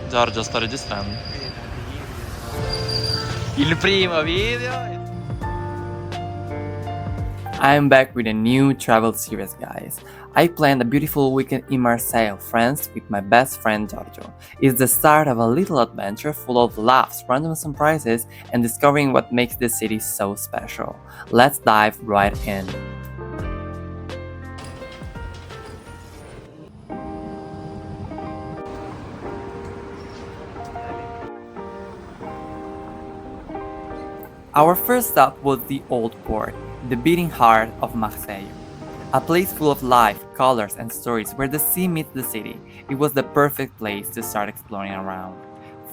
Giorgio, sto registrando. Il primo video. I'm back with a new travel series, guys. I planned a beautiful weekend in Marseille, France with my best friend Giorgio. It's the start of a little adventure full of laughs, random surprises, and discovering what makes this city so special. Let's dive right in. Our first stop was the Old Port, the beating heart of Marseille. A place full of life, colors, and stories where the sea meets the city. It was the perfect place to start exploring around.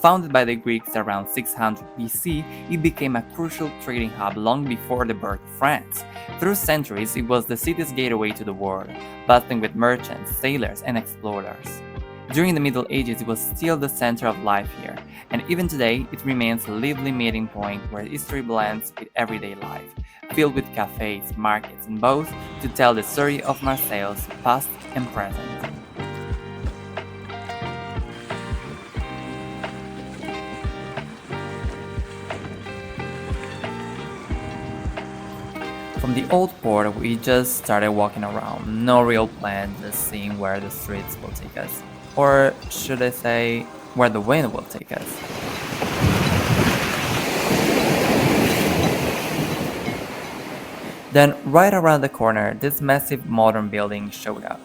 Founded by the Greeks around 600 BC, it became a crucial trading hub long before the birth of France. Through centuries, it was the city's gateway to the world, bustling with merchants, sailors, and explorers. During the Middle Ages, it was still the center of life here, and even today, it remains a lively meeting point where history blends with everyday life, filled with cafes, markets, and boats to tell the story of Marseille's past and present. From the old port, we just started walking around. No real plan, just seeing where the streets will take us. Or should I say, where the wind will take us. Then, right around the corner, this massive modern building showed up.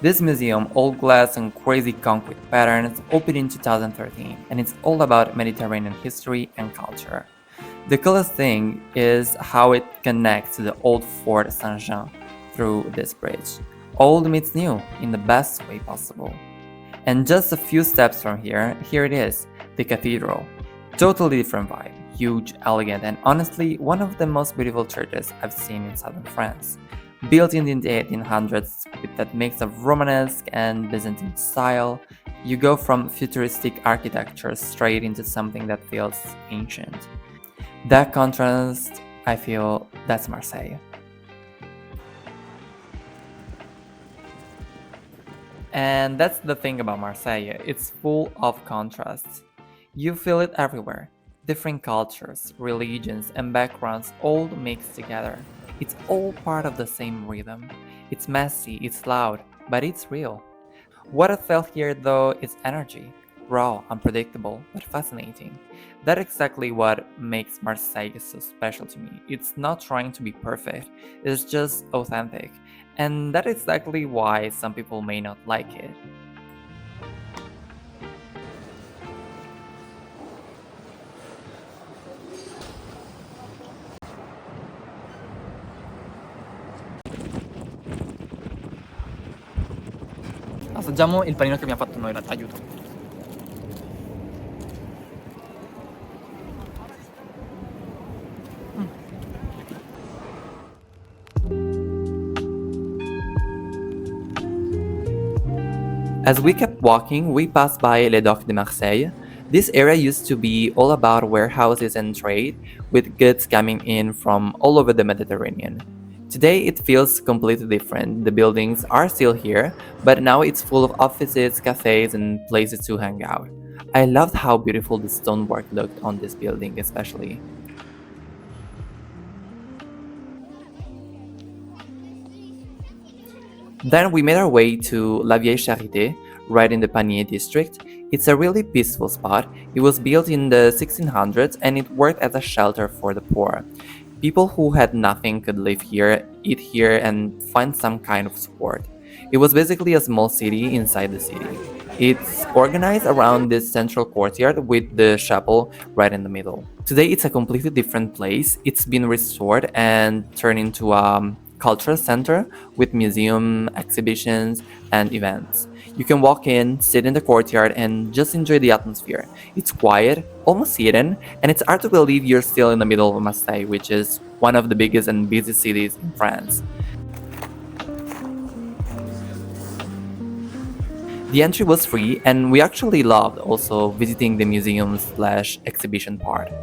This museum, all glass and crazy concrete patterns, opened in 2013, and it's all about Mediterranean history and culture. The coolest thing is how it connects to the old Fort Saint-Jean through this bridge. Old meets new in the best way possible. And just a few steps from here it is, the Cathedral. Totally different vibe, huge, elegant, and honestly one of the most beautiful churches I've seen in southern France. Built in the 1800s with that mix of Romanesque and Byzantine style, you go from futuristic architecture straight into something that feels ancient. That contrast, I feel, that's Marseille. And that's the thing about Marseille, it's full of contrasts. You feel it everywhere. Different cultures, religions, and backgrounds all mixed together. It's all part of the same rhythm. It's messy, it's loud, but it's real. What I felt here though is energy. Raw, unpredictable, but fascinating. That's exactly what makes Marseille so special to me. It's not trying to be perfect, it's just authentic. And that's exactly why some people may not like it. Assaggiamo il panino che abbiamo fatto noi, aiuto. As we kept walking, we passed by Les Docks de Marseille. This area used to be all about warehouses and trade, with goods coming in from all over the Mediterranean. Today it feels completely different. The buildings are still here, but now it's full of offices, cafes, and places to hang out. I loved how beautiful the stonework looked on this building, especially. Then we made our way to La Vieille Charité, right in the Panier district. It's a really peaceful spot. It was built in the 1600s and it worked as a shelter for the poor. People who had nothing could live here, eat here, and find some kind of support. It was basically a small city inside the city. It's organized around this central courtyard with the chapel right in the middle. Today it's a completely different place. It's been restored and turned into a cultural center with museum, exhibitions, and events. You can walk in, sit in the courtyard, and just enjoy the atmosphere. It's quiet, almost hidden, and it's hard to believe you're still in the middle of Marseille, which is one of the biggest and busiest cities in France. The entry was free, and we actually loved also visiting the museum/exhibition part.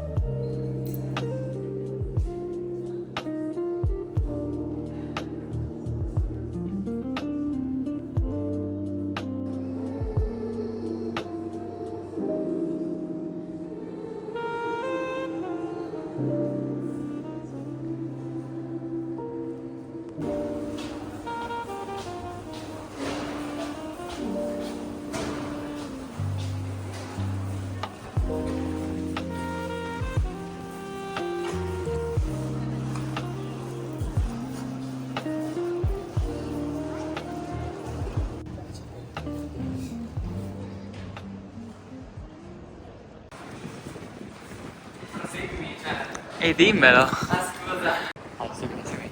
Ehi, dimmelo! Ah, scusa! Ah, segui, segui.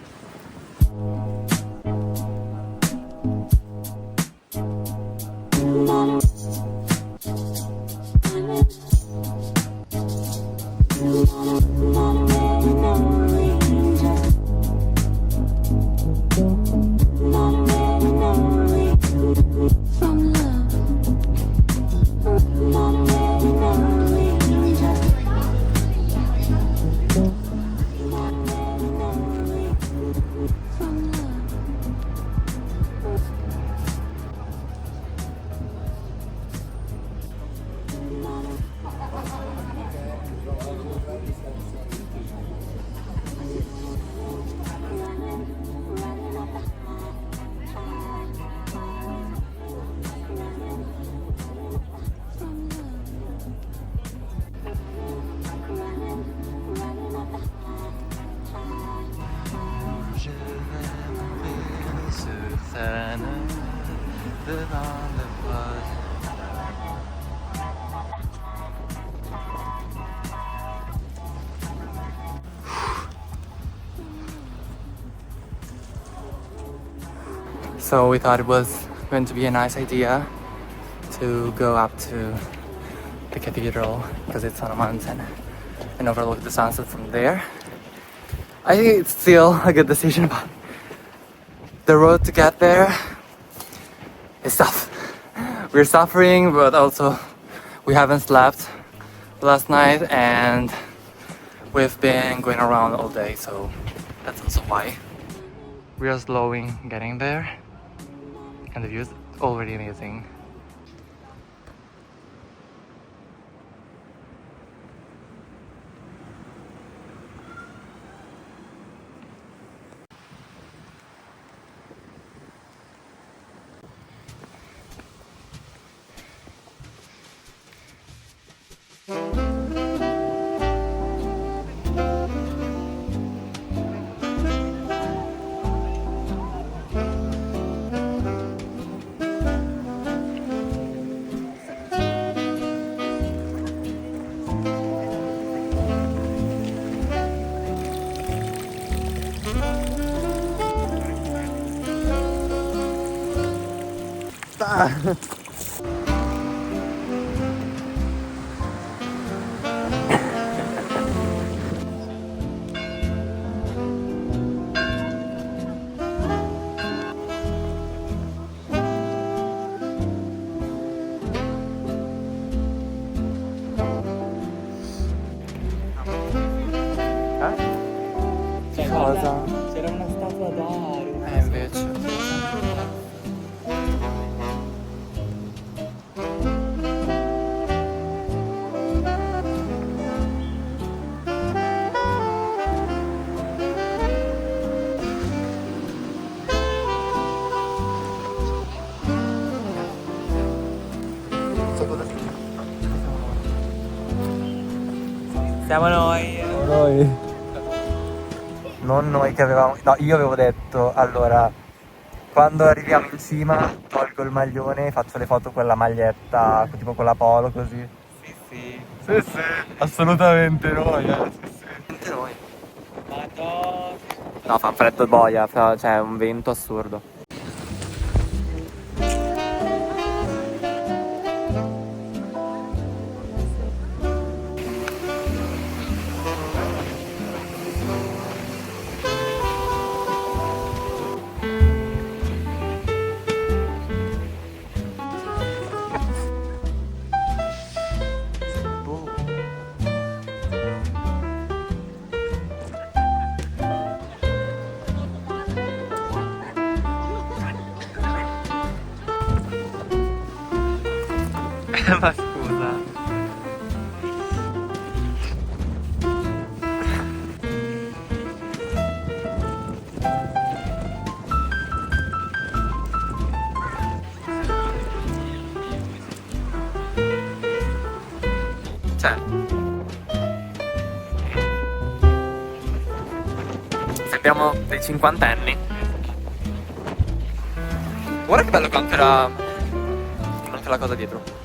So we thought it was going to be a nice idea to go up to the cathedral because it's on a mountain and overlook the sunset from there. I think it's still a good decision, but the road to get there is tough. We're suffering, but also we haven't slept last night and we've been going around all day, so that's also why. We are slowing getting there and the view is already amazing. Cosa? C'era una statua d'oro. Invece. Siamo noi. Noi. Non noi che avevamo... No, io avevo detto, allora, quando arriviamo in cima tolgo il maglione e faccio le foto con la maglietta, tipo con la polo, così. Sì, sì. Sì, sì, assolutamente noi, sì, sì. Veramente noi. Madonna. No, fa un freddo boia, c'è un vento assurdo. Ma scusa. Cioè, sembriamo dei cinquantenni. Guarda che bello che anche la cosa dietro.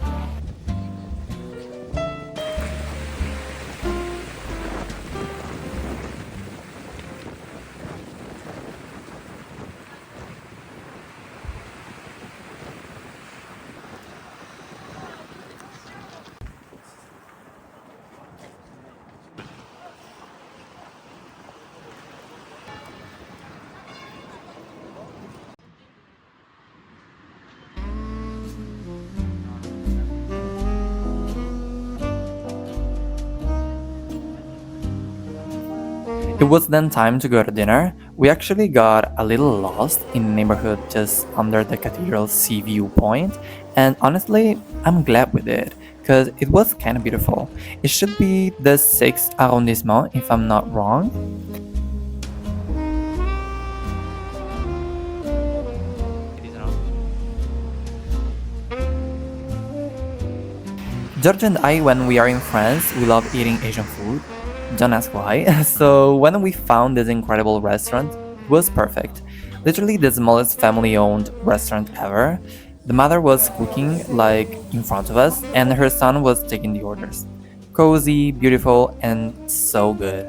It was then time to go to dinner. We actually got a little lost in the neighborhood just under the cathedral's sea view point, and honestly, I'm glad we did, because it was kind of beautiful. It should be the 6th arrondissement, if I'm not wrong. Giorgio and I, when we are in France, we love eating Asian food. Don't ask why. So when we found this incredible restaurant, it was perfect. Literally the smallest family-owned restaurant ever. The mother was cooking like in front of us, and her son was taking the orders. Cozy, beautiful, and so good.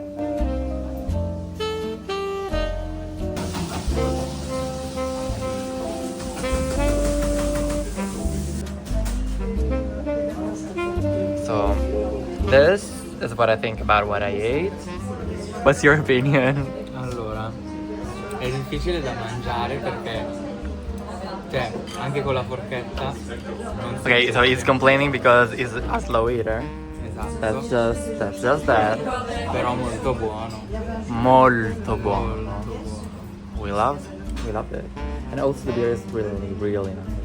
So, this is what I think about what I ate. What's your opinion? Allora, è difficile da mangiare perché, cioè, anche con la forchetta non si Okay, so he's complaining because he's a slow eater. esatto, That's just that. però molto buono. Molto buono. Molto buono. We loved it. And also the beer is really nice.